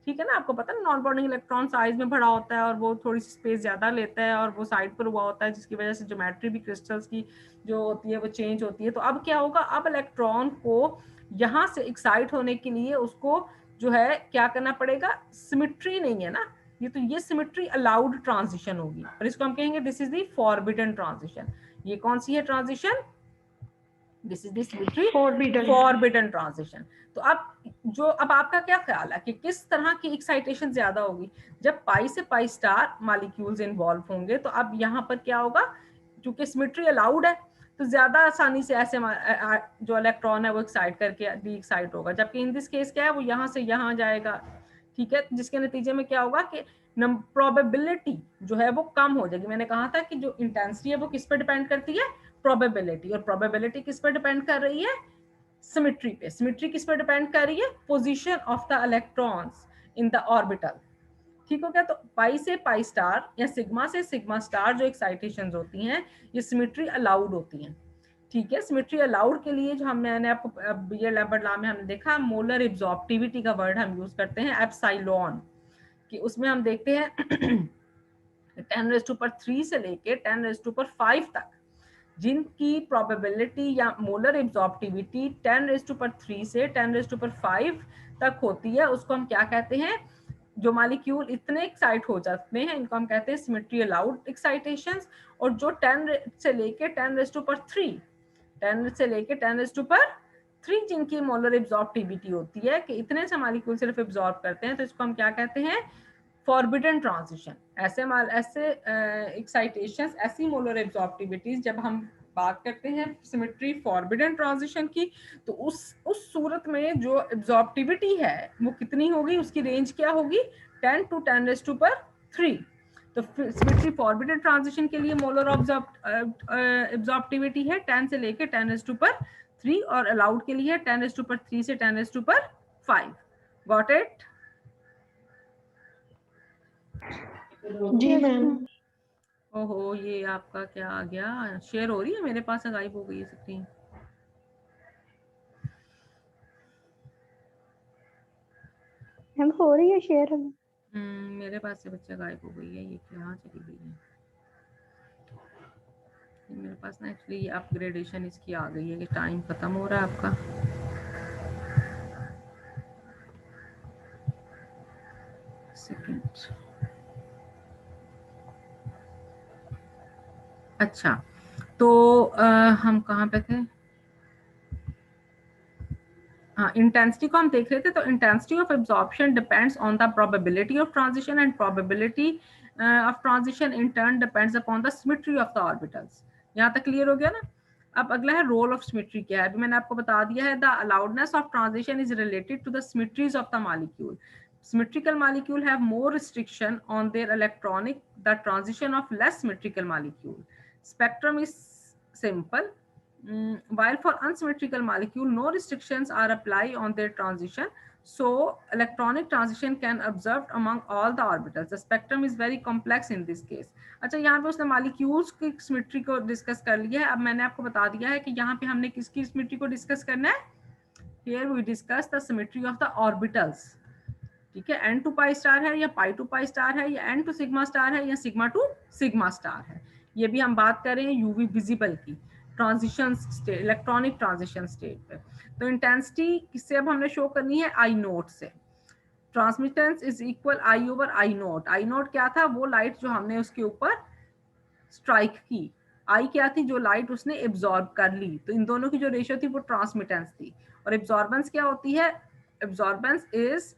ठीक है ना, आपको पता है नॉन बॉन्डिंग इलेक्ट्रॉन साइज में बड़ा होता है और वो थोड़ी सी स्पेस ज्यादा लेता है और वो साइड पर हुआ होता है, जिसकी वजह से ज्योमेट्री भी क्रिस्टल्स की जो होती है वो चेंज होती है। तो अब क्या होगा, अब इलेक्ट्रॉन को यहाँ से एक्साइट होने के लिए उसको जो है क्या करना पड़ेगा, सिमेट्री नहीं है ना, ये सिमेट्री अलाउड ट्रांजिशन होगी, और इसको हम कहेंगे this is the forbidden transition. ये कौन सी है transition, this is the symmetry forbidden transition. तो अब आपका क्या ख्याल है कि किस तरह की एक्साइटेशन ज्यादा होगी, जब पाई से पाई स्टार मॉलिक्यूल्स इन्वॉल्व होंगे, तो अब यहाँ पर क्या होगा, क्योंकि सिमेट्री अलाउड है तो ज्यादा आसानी से ऐसे जो इलेक्ट्रॉन है वो एक्साइट करके डी एक्साइट होगा, जबकि इन दिस केस क्या है, वो यहाँ से यहाँ जाएगा, ठीक है, जिसके नतीजे में क्या होगा कि प्रोबेबिलिटी जो है वो कम हो जाएगी। मैंने कहा था कि जो इंटेंसिटी है वो किस पे डिपेंड करती है, प्रोबेबिलिटी, और प्रोबेबिलिटी किस पे डिपेंड कर रही है, सिमेट्री पे। सिमेट्री किस पे डिपेंड कर रही है, position of the electrons in the orbital, ठीक हो गया। तो पाई से पाई स्टार या सिग्मा से सिग्मा स्टार जो एक्साइटेशंस होती हैं ये सिमेट्री अलाउड होती हैं, ठीक है। सिमेट्री अलाउड के लिए जो मैंने आपको ये लैम्बर्ट लॉ में हमने देखा, मोलर एब्जॉर्प्टिविटी का वर्ड हम यूज करते हैं एप्सिलॉन, कि उसमें हम देखते हैं 10⁻³ से लेके 10⁻⁵ तक जिनकी प्रोबेबिलिटी या मोलर एब्जॉर्प्टिविटी 10⁻³ से 10⁻⁵ तक होती है, उसको हम क्या कहते हैं, जो मॉलिक्यूल इतने एक्साइट हो जाते हैं इनको हम कहते हैं सिमेट्री अलाउड एक्साइटेशंस। और जो 10 से लेके 10⁻³ 10 से लेके 10⁻³ जिनकी मोलर एब्जॉर्प्टिविटी होती है कि इतने से मॉलिक्यूल सिर्फ एब्जॉर्ब करते हैं, तो इसको हम क्या कहते हैं, फॉरबिडन ट्रांजिशन। ऐसे एक्साइटेशंस, ऐसी मोलर एब्जॉर्प्टिविटीज जब हम बात करते हैं सिमेट्री फॉरबिडन ट्रांजिशन की, तो उस सूरत में जो एब्जॉर्प्टिविटी है वो कितनी होगी, उसकी रेंज क्या होगी, 10 to 10⁻⁵। तो सिमेट्री फॉरबिडन ट्रांजिशन के लिए मोलर एब्जॉर्प्टिविटी है 10 से लेके 10⁻⁵, और अलाउड के लिए 10⁻³ से 10⁻⁵। Got it? जी मैम। ओहो, ये आपका क्या आ गया, शेयर हो रही है, मेरे पास गायब हो गई है स्क्रीन। मैम हो रही है शेयर। मेरे पास से बच्चा गायब हो गई है, ये कहाँ चली गई है, मेरे पास ना एक्चुअली ये अपग्रेडेशन इसकी आ गई है कि टाइम खत्म हो रहा है आपका। अच्छा, तो हम कहाँ पे थे? हाँ, इंटेंसिटी को हम देख रहे थे। तो intensity of absorption depends on the probability of transition and probability of transition in turn depends upon the symmetry of the orbitals. यहाँ तक क्लियर हो गया ना? अब अगला है रोल ऑफ सिमेट्री क्या है। अभी मैंने आपको बता दिया है, the allowedness of transition is related to the symmetries of the molecule. Symmetrical molecule have more restriction on their electronic the transition of less symmetrical molecule. Spectrum is simple. While for unsymmetrical molecule, no restrictions are applied on their transition. So electronic transition can observed among all the orbitals. The spectrum is very complex in this case. अच्छा, यहाँ पे उसने molecules की symmetry को discuss कर लिया है. अब मैंने आपको बता दिया है कि यहाँ पे हमने किसकी सिमेट्री को डिस्कस करना है. Here we discuss the symmetry of the orbitals. ठीक है, n टू पाई स्टार है या पाई टू पाई स्टार है या n टू सिग्मा स्टार है या सिग्मा टू सिग्मा स्टार है. ये भी हम बात कर रहे हैं यूवी विजिबल की transition state, electronic transition state पे. तो इंटेंसिटी किससे अब हमने शो करनी है? आई नोट से. Transmittance is equal I over I note. I note क्या था? वो लाइट जो हमने उसके ऊपर स्ट्राइक की. आई क्या थी? जो लाइट उसने एब्जॉर्ब कर ली. तो इन दोनों की जो रेशियो थी वो ट्रांसमिटेंस थी. और एब्जॉर्बेंस क्या होती है? Absorbance is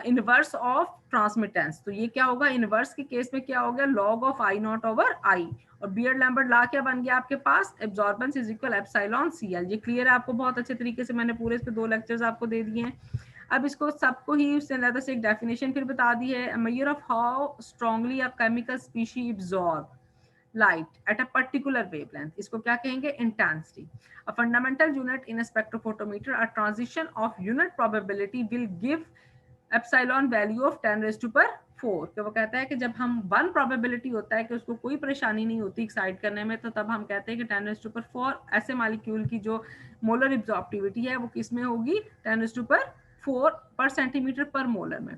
inverse of transmittance. तो ये क्या होगा? इनवर्स के केस में क्या हो गया? Log of I naught over I. और बियर्ड लैम्बर्ट लॉ क्या बन गया आपके पास? Absorbance is equal epsilon C L. ये क्लियर है आपको? बहुत अच्छे तरीके से मैंने पूरे इस पे 2 लेक्चर्स आपको दे दिए हैं. अब इसको सबको ही उसने अलग से एक डेफिनेशन फिर बता दी है. Measure of how strongly a chemical species absorb light at a particular wavelength. इसको क्या कहेंगे? intensity. A fundamental unit in a spectrophotometer, a transition of unit probability will give epsilon value of 10 raised to power 4. तो वो कहता है कि जब हम 1 probability होता है कि उसको कोई परेशानी नहीं होती एक्साइट करने में, तो तब हम कहते हैं कि 10 raised to power 4 ऐसे मॉलिक्यूल की जो मोलर एब्जॉर्प्टिविटी है वो किस में होगी? 10 raised to power 4 पर सेंटीमीटर पर मोलर में.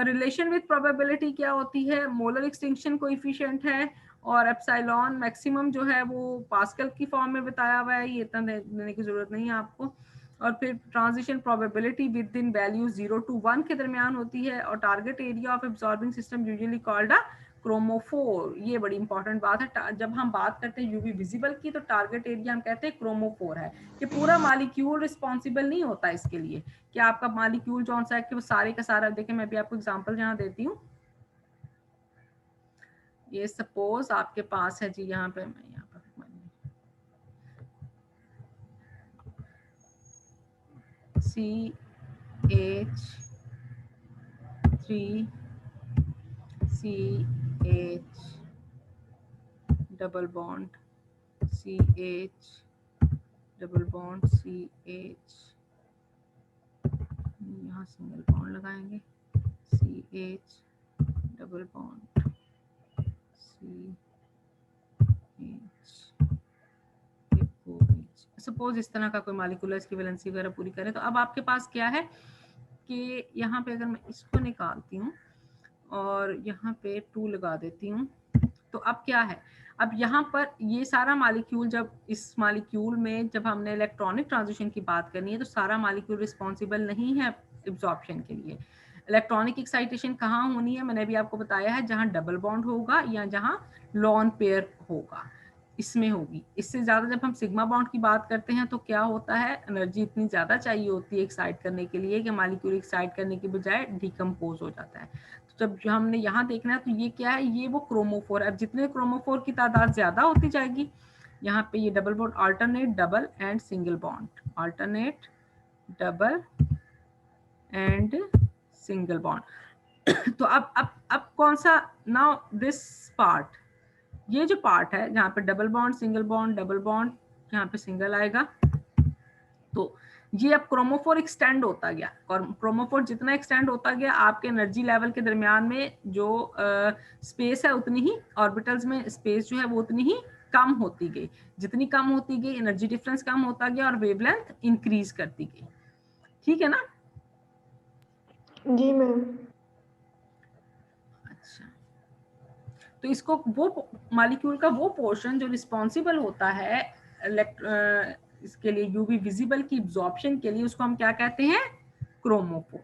रिलेशन विद प्रोबेबिलिटी क्या होती है? मोलर एक्सटिंक्शन कोएफिशिएंट है. और एप्सिलॉन मैक्सिमम जो है वो पास्कल की फॉर्म में बताया हुआ है. ये इतना देने की जरूरत नहीं है आपको. और फिर transition probability with in value 0 to 1 के दरमियान होती है. और target area of absorbing system usually called a chromophore. ये बड़ी इंपॉर्टेंट बात है. जब हम बात करते हैं यूवी विजिबल की, तो टारगेट एरिया हम कहते हैं क्रोमोफोर है. कि पूरा मॉलिक्यूल रिस्पॉन्सिबल नहीं होता इसके लिए कि आपका मॉलिक्यूल कौन सा है कि वो सारे का सारा. देखिए मैं भी आपको एग्जांपल यहाँ देती हूँ. ये सपोज आपके पास है जी, यहाँ पे मैं यहाँ पर CH3CH double bond CH double bond CH, यहाँ सिंगल बॉन्ड लगाएंगे CH डबल बॉन्ड सपोज इस तरह का कोई मॉलिक्यूल इसकी वैलेंसी वगैरह पूरी करें. तो अब आपके पास क्या है कि यहाँ पे अगर मैं इसको निकालती हूँ और यहाँ पे 2 लगा देती हूँ, तो अब क्या है? अब यहाँ पर ये सारा मॉलिक्यूल, जब इस मॉलिक्यूल में जब हमने इलेक्ट्रॉनिक ट्रांजिशन की बात करनी है, तो सारा मॉलिक्यूल रिस्पॉन्सिबल नहीं है एब्जॉर्प्शन के लिए. इलेक्ट्रॉनिक एक्साइटेशन कहाँ होनी है? मैंने अभी आपको बताया है, जहाँ डबल बॉन्ड होगा या जहाँ लॉन पेयर होगा, इसमें होगी. इससे ज्यादा जब हम सिग्मा बॉन्ड की बात करते हैं तो क्या होता है? एनर्जी इतनी ज्यादा चाहिए होती है एक्साइट करने के लिए कि मॉलिक्यूल एक्साइट करने के बजाय डिकम्पोज हो जाता है. तो जब हमने यहाँ देखना है तो ये क्या है? ये वो क्रोमोफोर. अब जितने क्रोमोफोर की तादाद ज्यादा होती जाएगी, यहाँ पे ये double bond, alternate double and single bond, alternate double and single bond. तो अब कौन सा? नाउ दिस पार्ट, ये जो पार्ट है जहाँ पे double bond single bond double bond, यहाँ पे सिंगल आएगा, तो ये अब क्रोमोफोर एक्सटेंड होता गया. और क्रोमोफोर जितना एक्सटेंड होता गया, आपके एनर्जी लेवल के दरमियान में जो स्पेस है उतनी ही, ऑर्बिटल्स में स्पेस जो है वो उतनी ही कम होती गई. जितनी कम होती गई एनर्जी डिफरेंस कम होता गया और वेवलेंथ इंक्रीज करती गई. ठीक है ना? जी मैम. अच्छा, तो इसको वो मॉलिक्यूल का वो पोर्शन जो रिस्पॉन्सिबल होता है इसके लिए यूवी विजिबल की एब्जॉर्प्शन के लिए, उसको हम क्या कहते हैं? क्रोमोफोर.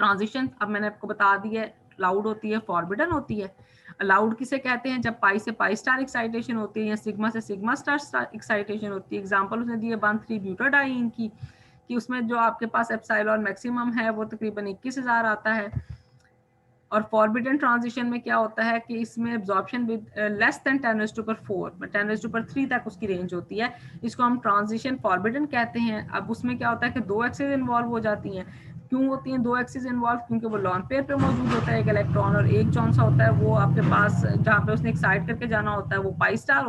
ट्रांजिशन अब मैंने आपको बता दिया है, अलाउड होती है, फॉरबिडन होती है। अलाउड किसे कहते हैं? जब पाई से पाई स्टार एक्साइटेशन होती है या सिग्मा से सिग्मा स्टार एक्साइटेशन होती है। एग्जांपल उसने दिए 1,3 ब्यूटाडाइन की, कि उसमें जो आपके पास एप्सिलॉन मैक्सिमम है वो तकरीबन 21,000 आता है। और फॉरबिडन ट्रांजिशन में क्या होता है कि इसमें एब्जॉर्प्शन विद लेस देन 10⁴, 10⁵ तक उसकी रेंज होती है। इसको हम ट्रांजिशन फॉरबिडन कहते हैं। अब उसमें क्या होता है कि 2 एक्सिस इन्वॉल्व हो जाती हैं। क्यों होती हैं 2 एक्सिस इन्वॉल्व? क्योंकि वो लॉन पेयर पे मौजूद होता है एक इलेक्ट्रॉन, और एक कौन सा होता है वो आपके पास जहाँ पे उसने एक्साइट करके जाना होता है वो पाई स्टार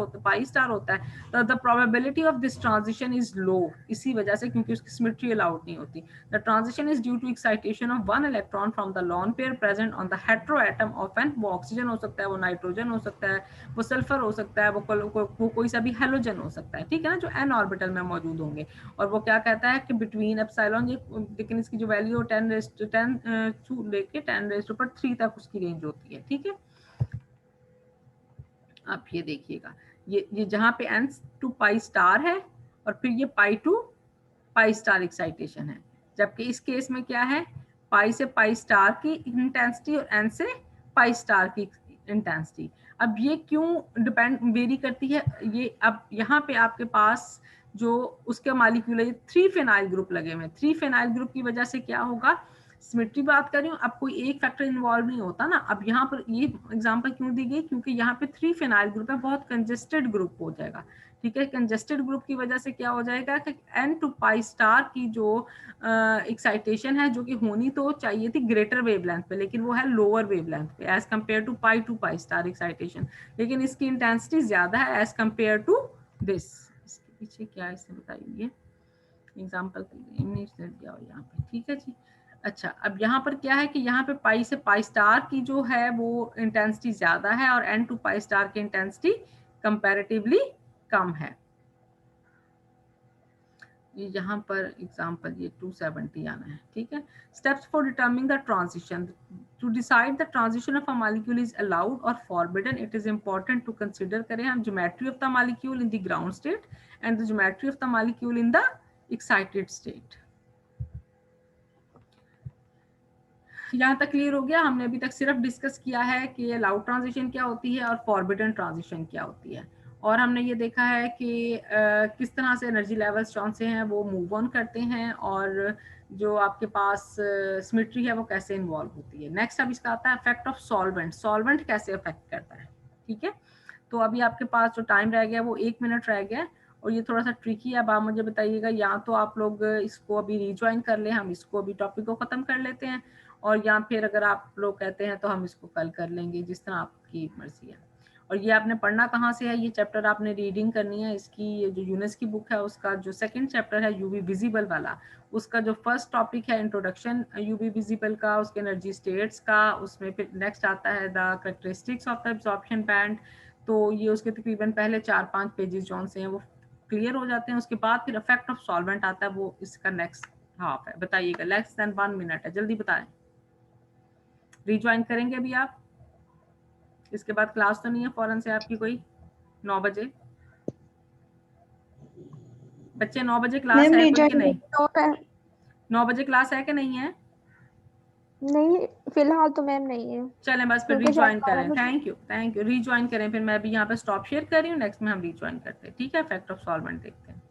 होता है। तो the probability of this transition is low, इसी वजह से, क्योंकि उसकी सिमेट्री अलाउड नहीं होती। The transition is due to excitation of one electron from the lone pair present on the heteroatom of N, वो ऑक्सीजन हो सकता है, वो नाइट्रोजन हो सकता है, वो सल्फर हो सकता है, वो कोई सा भी हेलोजन हो सकता है, ठीक है ना, जो एन ऑर्बिटल में मौजूद होंगे। और वो क्या कहता है कि बिटवीन एप्सिलॉन, लेकिन इसकी जो वैल्यू 10⁻⁻³ लेके 10⁻³ तक उसकी रेंज होती है, ठीक है। आप ये देखिएगा, ये जहाँ पे n to पाई स्टार है और फिर ये पाई टू पाई स्टार एक्साइटेशन है, जबकि इस केस में क्या है, पाई से पाई स्टार की इंटेंसिटी और n से पाई स्टार की इंटेंसिटी। अब ये क्यों डिपेंड वेरी करती है? ये अब यहाँ पे आपके पास जो उसके मॉलिक्यूल है 3 फेनाइल ग्रुप लगे हुए हैं। 3 फेनाइल ग्रुप की वजह से क्या होगा, सिमेट्री बात कर रही हूँ, अब कोई एक फैक्टर इन्वॉल्व नहीं होता ना। अब यहाँ पर ये एग्जांपल क्यों दी गई, क्योंकि यहाँ पे 3 फेनाइल ग्रुप है, बहुत कंजेस्टेड ग्रुप हो जाएगा, ठीक है। कंजेस्टेड ग्रुप की वजह से क्या हो जाएगा कि n to पाई स्टार की जो एक्साइटेशन है, जो कि होनी तो चाहिए थी ग्रेटर वेवलेंथ पे, लेकिन वो है लोअर वेवलेंथ पे as compare to pi to pi star excitation, लेकिन इसकी इंटेंसिटी ज्यादा है एज कंपेयर टू दिस। इसके पीछे क्या है इसने बताइए, एग्जाम्पल दिया हो यहाँ पे, ठीक है जी। अच्छा, अब यहाँ पर क्या है कि यहाँ पे पाई से पाई स्टार की जो है वो इंटेंसिटी ज्यादा है और n to पाई स्टार की इंटेंसिटी कंपैरेटिवली कम है। यहाँ पर एग्जाम्पल ये 270 आना है, ठीक है। Steps for determining the transition, to decide the transition of a molecule is allowed और forbidden, it is important to consider करें हम geometry of the molecule in the ground state and the geometry of the molecule in the excited state. यहाँ तक clear हो गया? हमने अभी तक सिर्फ डिस्कस किया है कि अलाउड ट्रांजिशन क्या होती है और फॉरबिडन ट्रांजिशन क्या होती है, और हमने ये देखा है कि किस तरह से एनर्जी लेवल्स कौन से हैं वो मूव ऑन करते हैं, और जो आपके पास सिमेट्री है वो कैसे इन्वॉल्व होती है। नेक्स्ट अब इसका आता है इफेक्ट ऑफ सॉल्वेंट, सॉल्वेंट कैसे अफेक्ट करता है, ठीक है। तो अभी आपके पास जो टाइम रह गया वो 1 मिनट रह गया, और ये थोड़ा सा ट्रिकी है। अब आप मुझे बताइएगा, या तो आप लोग इसको अभी रिज्वाइन कर लें, हम इसको अभी टॉपिक को ख़त्म कर लेते हैं, और या फिर अगर आप लोग कहते हैं तो हम इसको कल कर लेंगे, जिस तरह आपकी मर्जी है। और ये आपने पढ़ना कहाँ से है, ये चैप्टर आपने रीडिंग करनी है इसकी, जो यूनिस की बुक है उसका जो सेकंड चैप्टर है यूवी विजिबल वाला, उसका जो फर्स्ट टॉपिक है इंट्रोडक्शन यूवी विजिबल का, उसके एनर्जी स्टेट्स का, उसमें फिर नेक्स्ट आता है the characteristics of the absorption band. तो ये उसके तकरीबन पहले 4-5 पेजेस जौन से हैं वो क्लियर हो जाते हैं। उसके बाद फिर इफेक्ट ऑफ सॉल्वेंट आता है, वो इसका नेक्स्ट हाफ है। बताइएगा, लेस देन 1 मिनट है, जल्दी बताएं। रिज्वाइन करेंगे अभी आप? इसके बाद क्लास तो नहीं है फौरन से आपकी कोई? 9 बजे बच्चे, 9 बजे क्लास है कोई कि नहीं? 9 बजे क्लास है कि नहीं है? नहीं, फिलहाल तो मैम नहीं है। चलें बस फिर रिज्वाइन करें। थैंक यू रिज्वाइन करें। फिर मैं अभी यहाँ पे स्टॉप शेयर कर रही हूँ, नेक्स्ट में हम रिज्वाइन करते हैं, ठीक है। इफेक्ट ऑफ सॉल्वेंट देखते हैं।